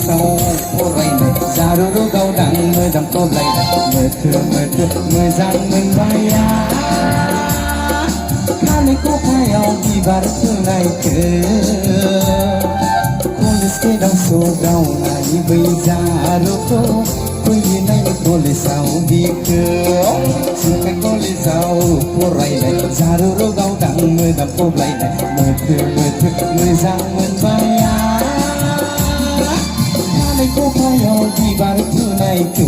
गोसाव फरायनाय जारु गावदां मोजां खबलायनाय मोथो मोजां मोनबाया खानाय खफायाव बिबार थुनायखो कलेज गेटाव सौदावनाय बै जारुखौ फैयो नायनो कलेजाव बिखौ जोंनि कलेजाव फरायनाय जारु गावदां मोजां खबलायनाय मोथो मोजां मोनबाया खानाय खफायाव बिबार थुनायखो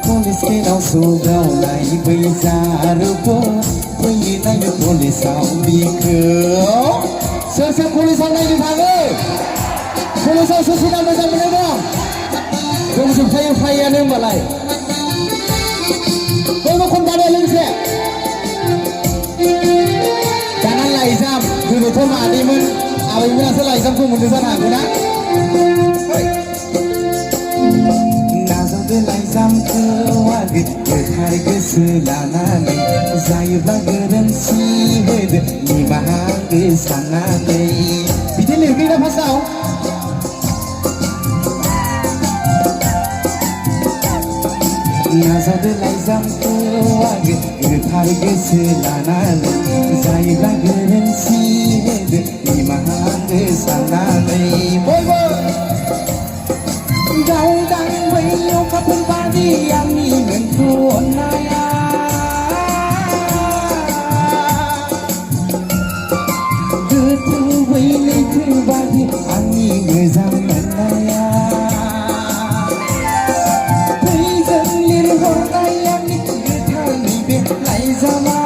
कलेज गेटाव सौदावनाय बै जारुखौ फैयो नायनो कलेजाव बिखौ सोर कलेजाव नायनो थाङो कलेजाव सोर मोजां मोनो दं दंजोबखायो फ्रायानो होमबालाय बयबो खन बादाय लोगोसे दाना लाइजाम गोदोथ' मादैमोन आबैमोनासो लाइजामखौ मोनदों जानो हागौ ना नाजावदो लाइजामखौ आगो गोथार गोसो लानानै जायोब्ला गोरोन्थि होदो निमाहा साननानै बिदि लिरगोना फार्स्टआव नाजावदो लाइजामखौ आगो गोथार गोसो लानानै जायोब्ला गोरोन्थि होदो निमाहा साननानै बयबो गावदां बै अखाफोर बादि आंनि नोंखौ अननाया गोथौ बै लैथो बादि आंनि मोजां मोननाया फैजों लिरहरनाय आंनि गोथार नैबे लाइजामा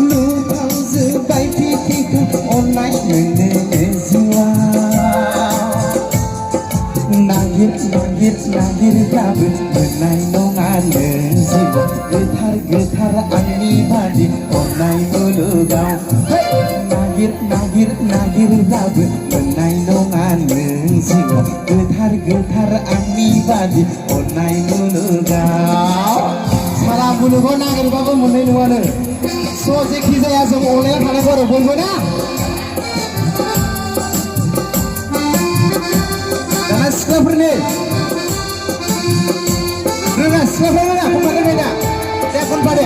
लुफावजोब्बाय फिथिखौ अननाय मोनो जिउआ नागिरब्लाबो मोननाय नङा नों जिउआ गोथार आंनि बादि अननाय मुलुगाव नागिरब्लाबो मोननाय नङा नों जिउआ गोथार आंनि बादि अननाय मुलुगाव सारा मुलुगाव नागिरबाबो मोननाय नङानो स' जेखि जाया जों अनलायना थानांगौ आरो बयबो ना दाना सिख्लाफोरनि रोङा सिख्लाफोर रोङा खनबा रोङा दा दे खनबा दे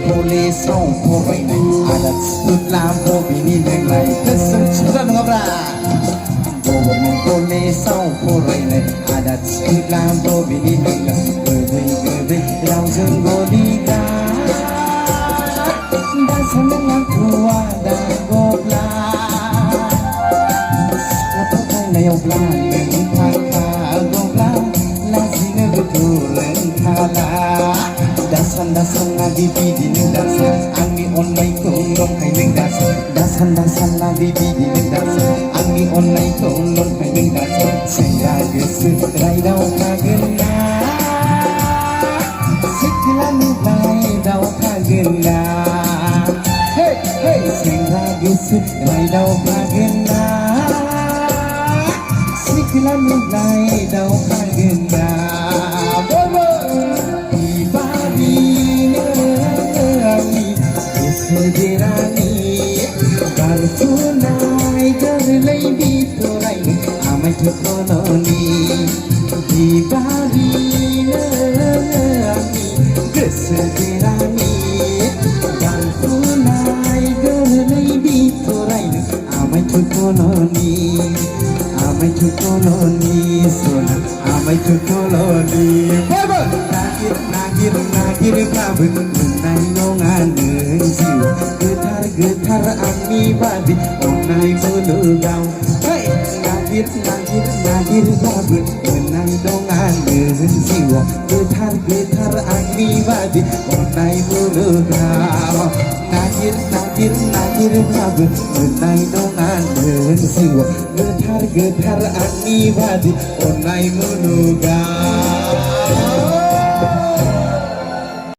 कलेजाव फरायनाय आदार स्कुला बबेनि लोंनाय गोसोम सिख्ला नङाब्रा गभर्नमेन्ट कलेजाव फरायनाय आदार स्कुला बबेनि लोंनाय गोदै रावजों गलिगा दासानदों आंखौ आदा गब्ला सिख्लाफोर फरायनायावब्ला नों थाखागौब्ला लाजिनो गोथौ रोंखाला दासानला बिदिनो दासा आंनि अननायखौ नंखाय नों दासा दासानला बिदिनो दासा आंनि अननायखौ नंखाय नों दासा सेंग्रा गोसो रायदाव थागोन ना सिख्ला नुबाय दाव थागोन ना सेंग्रा गोसो रायदाव थागोन ना सिख्ला नुबाय दाव थागोन ना देरानि बारफुनाय गोरलै बिथरायनो आमाय थखननि बिबारिनो आंनि गोसो देरानि बारफुनाय गोरलै बिथरायनो आमाय थखननि सना आमाय थखननि नागिरब्लाबो मोननाय नङा नों जिउ गोथार आंनि बादि अननाय मुलुगाव नागिरब्लाबो मोननाय नङा नों जिउआव गोथार आंनि बादि अननाय मुलुगाव नागिरब्लाबो मोननाय नङा नों जिउआव गोथार आंनि बादि अननाय मुलुगाव